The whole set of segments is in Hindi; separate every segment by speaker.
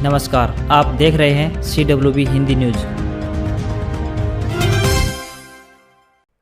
Speaker 1: नमस्कार, आप देख रहे हैं CWB हिंदी न्यूज।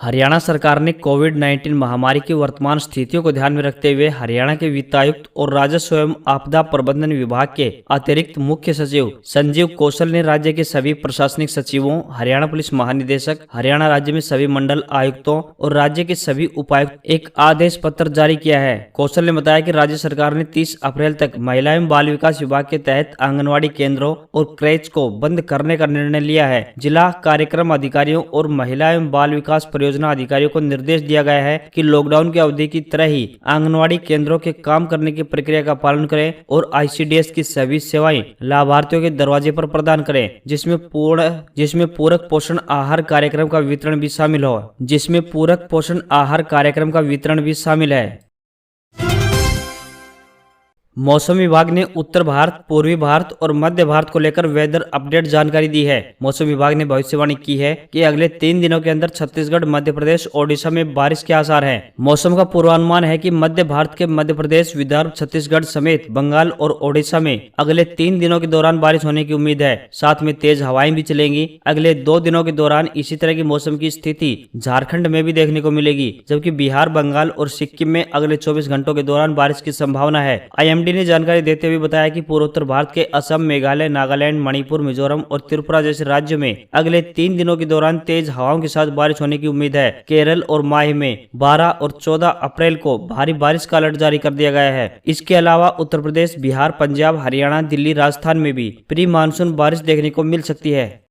Speaker 1: हरियाणा सरकार ने कोविड-19 महामारी की वर्तमान स्थितियों को ध्यान में रखते हुए हरियाणा के वित्तायुक्त और राजस्व एवं आपदा प्रबंधन विभाग के अतिरिक्त मुख्य सचिव संजीव कौशल ने राज्य के सभी प्रशासनिक सचिवों, हरियाणा पुलिस महानिदेशक, हरियाणा राज्य में सभी मंडल आयुक्तों और राज्य के सभी उपायुक्त एक आदेश पत्र जारी किया है। कौशल ने बताया कि राज्य सरकार ने 30 अप्रैल तक महिला एवं बाल विकास विभाग के तहत आंगनबाड़ी केंद्रों और क्रैच को बंद करने का निर्णय लिया है। जिला कार्यक्रम अधिकारियों और महिला एवं बाल विकास परियोजना अधिकारियों को निर्देश दिया गया है कि लॉकडाउन की अवधि की तरह ही आंगनवाड़ी केंद्रों के काम करने की प्रक्रिया का पालन करें और ICDS की सभी सेवाएं लाभार्थियों के दरवाजे पर प्रदान करें, जिसमें पूरक पोषण आहार कार्यक्रम का वितरण भी शामिल है। मौसम विभाग ने उत्तर भारत, पूर्वी भारत और मध्य भारत को लेकर वेदर अपडेट जानकारी दी है। मौसम विभाग ने भविष्यवाणी की है कि अगले 3 दिनों के अंदर छत्तीसगढ़, मध्य प्रदेश, ओडिशा में बारिश के आसार हैं। मौसम का पूर्वानुमान है कि मध्य भारत के मध्य प्रदेश, विदर्भ, छत्तीसगढ़ समेत बंगाल और ओडिशा में अगले 3 दिनों के दौरान बारिश होने की उम्मीद है। साथ में तेज हवाएं भी चलेंगी। अगले 2 दिनों के दौरान इसी तरह की मौसम की स्थिति झारखंड में भी देखने को मिलेगी, जबकि बिहार, बंगाल और सिक्किम में अगले 24 घंटों के दौरान बारिश की संभावना है। IMD ने जानकारी देते हुए बताया कि पूर्वोत्तर भारत के असम, मेघालय, नागालैंड, मणिपुर, मिजोरम और त्रिपुरा जैसे राज्यों में अगले 3 दिनों के दौरान तेज हवाओं के साथ बारिश होने की उम्मीद है। केरल और माहे में 12 और 14 अप्रैल को भारी बारिश का अलर्ट जारी कर दिया गया है। इसके अलावा उत्तर प्रदेश, बिहार, पंजाब, हरियाणा, दिल्ली, राजस्थान में भी प्री मानसून बारिश देखने को मिल सकती है।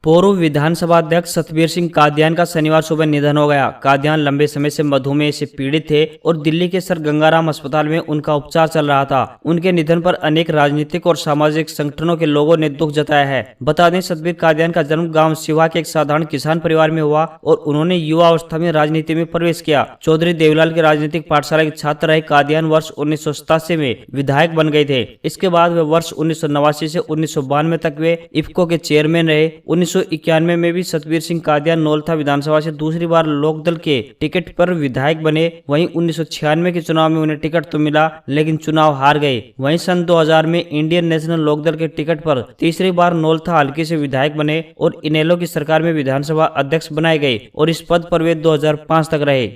Speaker 1: पूर्व विधानसभा अध्यक्ष सतबीर सिंह कादियान का शनिवार सुबह निधन हो गया। कादियान लंबे समय से मधुमेह से पीड़ित थे और दिल्ली के सर गंगाराम अस्पताल में उनका उपचार चल रहा था। उनके निधन पर अनेक राजनीतिक और सामाजिक संगठनों के लोगों ने दुख जताया है। बता दें, सतबीर कादियान का जन्म गांव सिवा के एक साधारण किसान परिवार में हुआ और उन्होंने युवा अवस्था में राजनीति में प्रवेश किया। चौधरी देवीलाल के राजनीतिक पाठशाला के छात्र रहे कादियान वर्ष 1987 में विधायक बन गए थे। इसके बाद वे वर्ष 1989 से 1992 तक वे इफ्को के चेयरमैन रहे। 1991 में भी सतबीर सिंह कादियान नौलथा विधानसभा से दूसरी बार लोकदल के टिकट पर विधायक बने। वहीं 1996 के चुनाव में उन्हें टिकट तो मिला, लेकिन चुनाव हार गए। वहीं सन 2000 में इंडियन नेशनल लोकदल के टिकट पर तीसरी बार नौलथा हल्के से विधायक बने और इनेलो की सरकार में विधानसभा अध्यक्ष बनाए गए और इस पद पर वे 2005 तक रहे।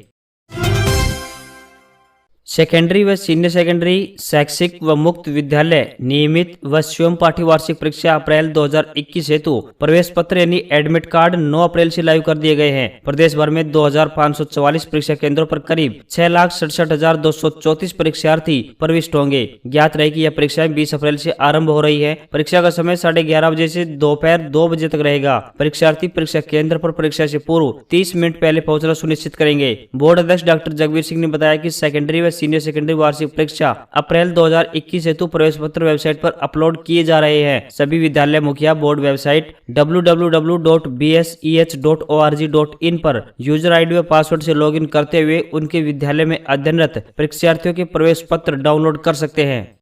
Speaker 1: सेकेंडरी व सीनियर सेकेंडरी शैक्षिक व मुक्त विद्यालय नियमित व स्वयं पाठी वार्षिक परीक्षा अप्रैल 2021 हेतु प्रवेश पत्र यानी एडमिट कार्ड 9 अप्रैल से लागू कर दिए गए हैं। प्रदेश भर में 2544 परीक्षा केंद्रों पर करीब 6,67,234 परीक्षार्थी प्रविष्ट होंगे। ज्ञात रहे कि यह परीक्षाएं 20 अप्रैल से आरंभ हो रही है। परीक्षा का समय 11:30 बजे से दोपहर 2 बजे तक रहेगा। परीक्षार्थी परीक्षा केंद्र पर परीक्षा से पूर्व 30 मिनट पहले पहुंचना सुनिश्चित करेंगे। बोर्ड अध्यक्ष डॉक्टर जगबीर सिंह ने बताया कि सेकेंडरी व सीनियर सेकेंडरी वार्षिक परीक्षा अप्रैल 2021 हेतु प्रवेश पत्र वेबसाइट पर अपलोड किए जा रहे हैं। सभी विद्यालय मुखिया बोर्ड वेबसाइट www.bseh.org.in पर यूजर आईडी व पासवर्ड से लॉगिन करते हुए उनके विद्यालय में अध्ययनरत परीक्षार्थियों के प्रवेश पत्र डाउनलोड कर सकते हैं।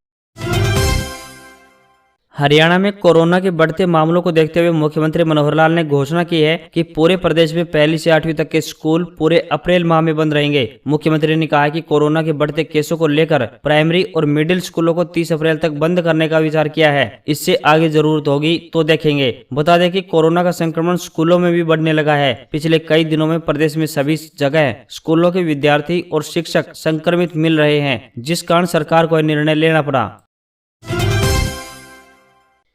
Speaker 1: हरियाणा में कोरोना के बढ़ते मामलों को देखते हुए मुख्यमंत्री मनोहर लाल ने घोषणा की है कि पूरे प्रदेश में 1 से 8वीं तक के स्कूल पूरे अप्रैल माह में बंद रहेंगे। मुख्यमंत्री ने कहा कि कोरोना के बढ़ते केसों को लेकर प्राइमरी और मिडिल स्कूलों को 30 अप्रैल तक बंद करने का विचार किया है। इससे आगे जरूरत होगी तो देखेंगे। बता दें कि कोरोना का संक्रमण स्कूलों में भी बढ़ने लगा है। पिछले कई दिनों में प्रदेश में सभी जगह स्कूलों के विद्यार्थी और शिक्षक संक्रमित मिल रहे हैं, जिस कारण सरकार को निर्णय लेना पड़ा।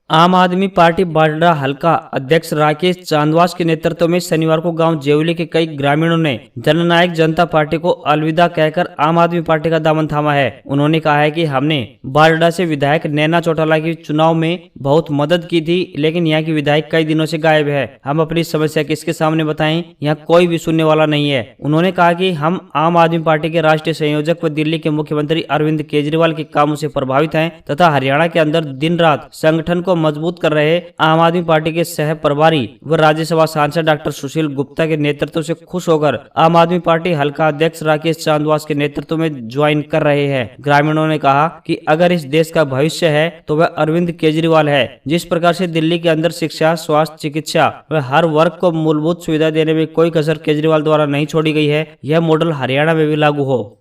Speaker 1: आम आदमी पार्टी बाडरा हल्का अध्यक्ष राकेश चांदवास के नेतृत्व में शनिवार को गांव जेवली के कई ग्रामीणों ने जननायक जनता पार्टी को अलविदा कहकर आम आदमी पार्टी का दामन थामा है। उन्होंने कहा है कि हमने बाडरा से विधायक नैना चौटाला की चुनाव में बहुत मदद की थी, लेकिन यहाँ की विधायक कई दिनों से गायब है। हम अपनी समस्या किसके सामने बताएं, यहाँ कोई भी सुनने वाला नहीं है। उन्होंने कहा कि हम आम आदमी पार्टी के राष्ट्रीय संयोजक व दिल्ली के मुख्यमंत्री अरविंद केजरीवाल के कामों से प्रभावित हैं तथा हरियाणा के अंदर दिन रात संगठन को मजबूत कर रहे आम आदमी पार्टी के सह प्रभारी व राज्यसभा सांसद डॉक्टर सुशील गुप्ता के नेतृत्व से खुश होकर आम आदमी पार्टी हल्का अध्यक्ष राकेश चांदवास के नेतृत्व में ज्वाइन कर रहे हैं। ग्रामीणों ने कहा कि अगर इस देश का भविष्य है तो वह अरविंद केजरीवाल है। जिस प्रकार से दिल्ली के अंदर शिक्षा, स्वास्थ्य, चिकित्सा व हर वर्ग को मूलभूत सुविधा देने में कोई कसर केजरीवाल द्वारा नहीं छोड़ी गई है, यह मॉडल हरियाणा में भी लागू हो।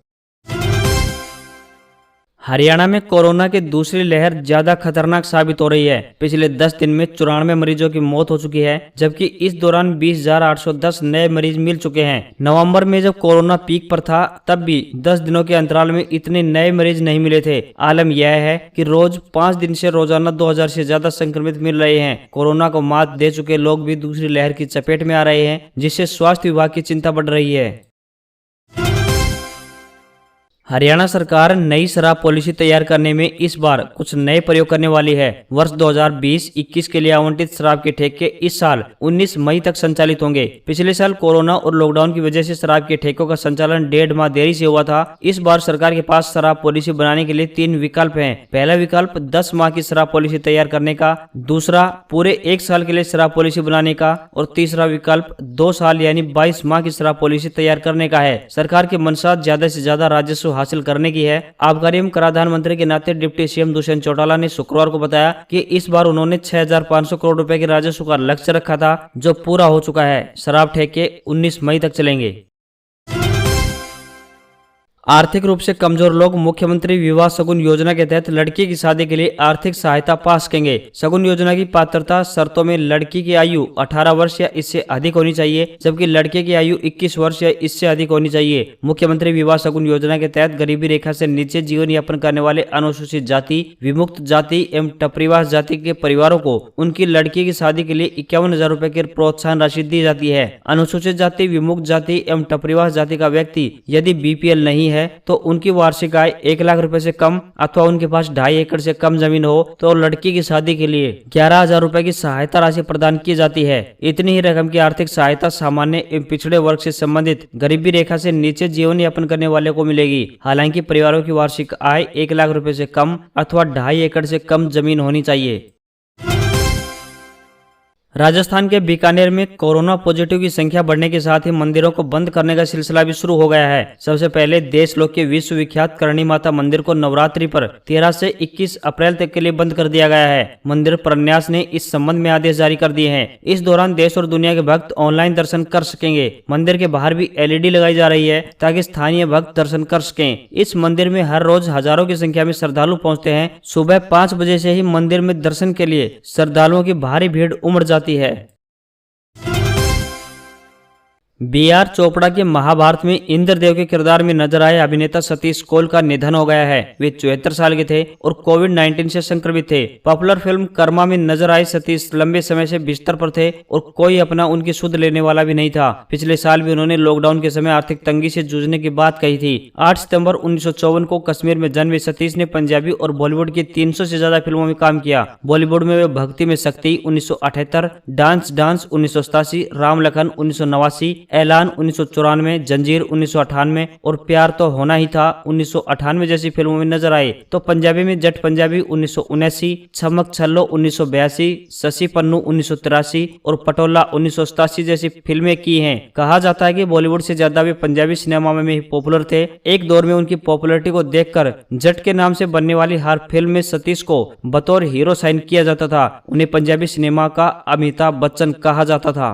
Speaker 1: हरियाणा में कोरोना की दूसरी लहर ज्यादा खतरनाक साबित हो रही है। पिछले 10 दिन में 94 मरीजों की मौत हो चुकी है, जबकि इस दौरान 20,810 नए मरीज मिल चुके हैं। नवंबर में जब कोरोना पीक पर था, तब भी 10 दिनों के अंतराल में इतने नए मरीज नहीं मिले थे। आलम यह है कि रोज 5 दिन से रोजाना 2000 से ज्यादा संक्रमित मिल रहे हैं। कोरोना को मात दे चुके लोग भी दूसरी लहर की चपेट में आ रहे हैं, जिससे स्वास्थ्य विभाग की चिंता बढ़ रही है। हरियाणा सरकार नई शराब पॉलिसी तैयार करने में इस बार कुछ नए प्रयोग करने वाली है। वर्ष 2020-21 के लिए आवंटित शराब के ठेके इस साल 19 मई तक संचालित होंगे। पिछले साल कोरोना और लॉकडाउन की वजह से शराब के ठेकों का संचालन 1.5 माह देरी से हुआ था। इस बार सरकार के पास शराब पॉलिसी बनाने के लिए 3 विकल्प हैं। पहला विकल्प 10 माह की शराब पॉलिसी तैयार करने का, दूसरा पूरे 1 साल के लिए शराब पॉलिसी बनाने का और तीसरा विकल्प 2 साल यानी 22 माह की शराब पॉलिसी तैयार करने का है। सरकार की मंशा ज्यादा से ज्यादा राजस्व हासिल करने की है। आबकारी एवं कराधान मंत्री के नाते डिप्टी सीएम दुष्यंत चौटाला ने शुक्रवार को बताया कि इस बार उन्होंने 6,500 करोड़ रुपए के राजस्व का लक्ष्य रखा था, जो पूरा हो चुका है। शराब ठेके 19 मई तक चलेंगे। आर्थिक रूप से कमजोर लोग मुख्यमंत्री विवाह शगुन योजना के तहत लड़की की शादी के लिए आर्थिक सहायता पा सकेंगे। शगुन योजना की पात्रता शर्तों में लड़की की आयु 18 वर्ष या इससे अधिक होनी चाहिए, जबकि लड़के की आयु 21 वर्ष या इससे अधिक होनी चाहिए। मुख्यमंत्री विवाह शगुन योजना के तहत गरीबी रेखा से नीचे जीवन यापन करने वाले अनुसूचित जाति, विमुक्त जाति एवं टपरीवास जाति के परिवारों को उनकी लड़की की शादी के लिए 51,000 रुपए की प्रोत्साहन राशि दी जाती है। अनुसूचित जाति, विमुक्त जाति एवं टपरीवास जाति का व्यक्ति यदि बीपीएल नहीं है तो उनकी वार्षिक आय 1 लाख रुपए से कम अथवा उनके पास 2.5 एकड़ से कम जमीन हो तो लड़की की शादी के लिए 11,000 रुपए की सहायता राशि प्रदान की जाती है। इतनी ही रकम की आर्थिक सहायता सामान्य एवं पिछड़े वर्ग से संबंधित गरीबी रेखा से नीचे जीवन यापन करने वाले को मिलेगी। हालांकि परिवारों की वार्षिक आय 1 लाख रुपए से कम अथवा 2.5 एकड़ से कम जमीन होनी चाहिए। राजस्थान के बीकानेर में कोरोना पॉजिटिव की संख्या बढ़ने के साथ ही मंदिरों को बंद करने का सिलसिला भी शुरू हो गया है। सबसे पहले देशलोक के विश्व विख्यात करणी माता मंदिर को नवरात्रि पर 13 से 21 अप्रैल तक के लिए बंद कर दिया गया है। मंदिर प्रन्यास ने इस संबंध में आदेश जारी कर दिए हैं। इस दौरान देश और दुनिया के भक्त ऑनलाइन दर्शन कर सकेंगे। मंदिर के बाहर भी LED लगाई जा रही है ताकि स्थानीय भक्त दर्शन कर सकें। इस मंदिर में हर रोज हजारों की संख्या में श्रद्धालु पहुँचते हैं। सुबह 5 बजे से ही मंदिर में दर्शन के लिए श्रद्धालुओं की भारी भीड़ उमड़ जाती है। B.R. चोपड़ा के महाभारत में इंद्रदेव के किरदार में नजर आए अभिनेता सतीश कौल का निधन हो गया है। वे 74 साल के थे और कोविड-19 से संक्रमित थे। पॉपुलर फिल्म कर्मा में नजर आए सतीश लंबे समय से बिस्तर पर थे और कोई अपना उनकी सुध लेने वाला भी नहीं था। पिछले साल भी उन्होंने लॉकडाउन के समय आर्थिक तंगी से जूझने की बात कही थी। 8 सितंबर 1954 को कश्मीर में जन्मे सतीश ने पंजाबी और बॉलीवुड की 300 से ज्यादा फिल्मों में काम किया। बॉलीवुड में वे भक्ति में शक्ति 1978, डांस 1987, राम लखन 1989, ऐलान 1994, जंजीर 1998 और प्यार तो होना ही था 1998 जैसी फिल्मों में नजर आए। तो पंजाबी में जट पंजाबी 1979, छमक छल्लो 1982, शशि पन्नू 1983 और पटोला 1987 जैसी फिल्में की हैं। कहा जाता है कि बॉलीवुड से ज्यादा वे पंजाबी सिनेमा में ही पॉपुलर थे। एक दौर में उनकी पॉपुलरिटी को देखकर जट के नाम से बनने वाली हर फिल्म में सतीश को बतौर हीरो साइन किया जाता था। उन्हें पंजाबी सिनेमा का अमिताभ बच्चन कहा जाता था।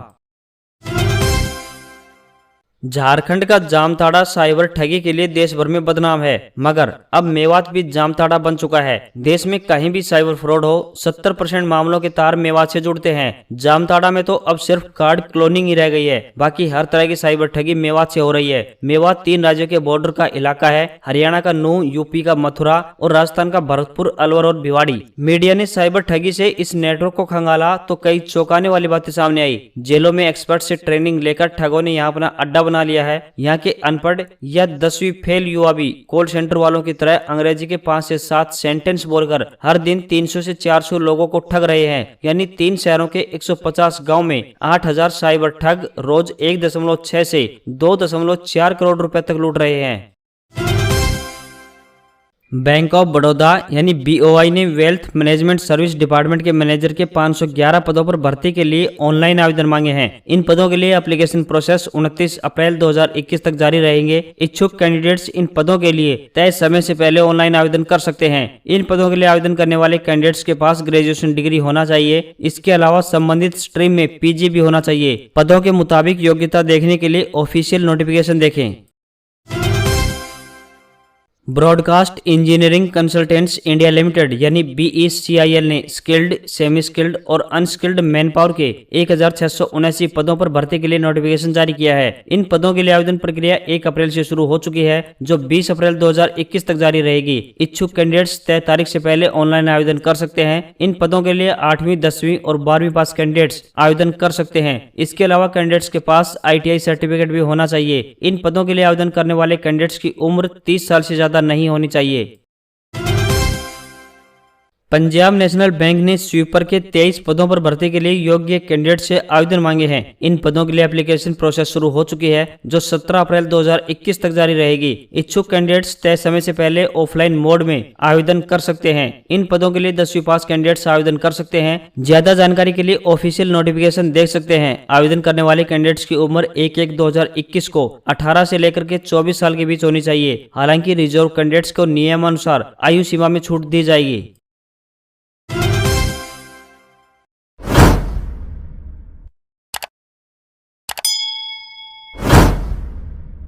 Speaker 1: झारखंड का जामताड़ा साइबर ठगी के लिए देश भर में बदनाम है, मगर अब मेवात भी जामताड़ा बन चुका है। देश में कहीं भी साइबर फ्रॉड हो, 70% मामलों के तार मेवात से जुड़ते हैं। जामताड़ा में तो अब सिर्फ कार्ड क्लोनिंग ही रह गई है, बाकी हर तरह की साइबर ठगी मेवात से हो रही है। मेवात 3 राज्यों के बॉर्डर का इलाका है, हरियाणा का नूह, यूपी का मथुरा और राजस्थान का भरतपुर, अलवर और भिवाड़ी। मीडिया ने साइबर ठगी से इस नेटवर्क को खंगाला तो कई चौंकाने वाली बातें सामने आई। जेलों में एक्सपर्ट से ट्रेनिंग लेकर ठगों ने यहाँ अपना अड्डा बना लिया है। यहाँ के अनपढ़ या 10वीं फेल युवा भी कॉल सेंटर वालों की तरह अंग्रेजी के 5 से 7 सेंटेंस बोलकर हर दिन 300 से 400 लोगों को ठग रहे हैं। यानी 3 शहरों के 150 गांव में 8,000 साइबर ठग रोज 1.6 से 2.4 करोड़ रुपए तक लूट रहे हैं। बैंक ऑफ बड़ौदा यानी BOI ने वेल्थ मैनेजमेंट सर्विस डिपार्टमेंट के मैनेजर के 511 पदों पर भर्ती के लिए ऑनलाइन आवेदन मांगे हैं। इन पदों के लिए एप्लीकेशन प्रोसेस 29 अप्रैल 2021 तक जारी रहेंगे। इच्छुक कैंडिडेट्स इन पदों के लिए तय समय से पहले ऑनलाइन आवेदन कर सकते हैं। इन पदों के लिए आवेदन करने वाले कैंडिडेट्स के पास ग्रेजुएशन डिग्री होना चाहिए। इसके अलावा संबंधित स्ट्रीम में PG भी होना चाहिए। पदों के मुताबिक योग्यता देखने के लिए ऑफिशियल नोटिफिकेशन देखें। Broadcast engineering consultants India limited यानी BECIL ने स्किल्ड, सेमी स्किल्ड और अनस्किल्ड मैन पावर के 1679 पदों पर भर्ती के लिए नोटिफिकेशन जारी किया है। इन पदों के लिए आवेदन प्रक्रिया 1 अप्रैल से शुरू हो चुकी है, जो 20 अप्रैल 2021 तक जारी रहेगी। इच्छुक कैंडिडेट्स तय तारीख से पहले ऑनलाइन आवेदन कर सकते हैं। इन पदों के लिए 8वीं, 10वीं और 12वीं पास कैंडिडेट्स आवेदन कर सकते हैं। इसके अलावा कैंडिडेट्स के पास ITI सर्टिफिकेट भी होना चाहिए। इन पदों के लिए आवेदन करने वाले कैंडिडेट्स की उम्र 30 साल से ज्यादा नहीं होनी चाहिए। पंजाब नेशनल बैंक ने स्वीपर के 23 पदों पर भर्ती के लिए योग्य कैंडिडेट से आवेदन मांगे हैं। इन पदों के लिए एप्लीकेशन प्रोसेस शुरू हो चुकी है, जो 17 अप्रैल 2021 तक जारी रहेगी। इच्छुक कैंडिडेट्स तय समय से पहले ऑफलाइन मोड में आवेदन कर सकते हैं। इन पदों के लिए 10वीं पास कैंडिडेट्स आवेदन कर सकते हैं। ज्यादा जानकारी के लिए ऑफिशियल नोटिफिकेशन देख सकते हैं। आवेदन करने वाले कैंडिडेट्स की उम्र 1/1/2021 को 18 से लेकर के 24 साल के बीच होनी चाहिए। हालांकि रिजर्व कैंडिडेट्स को नियमानुसार आयु सीमा में छूट दी जाएगी।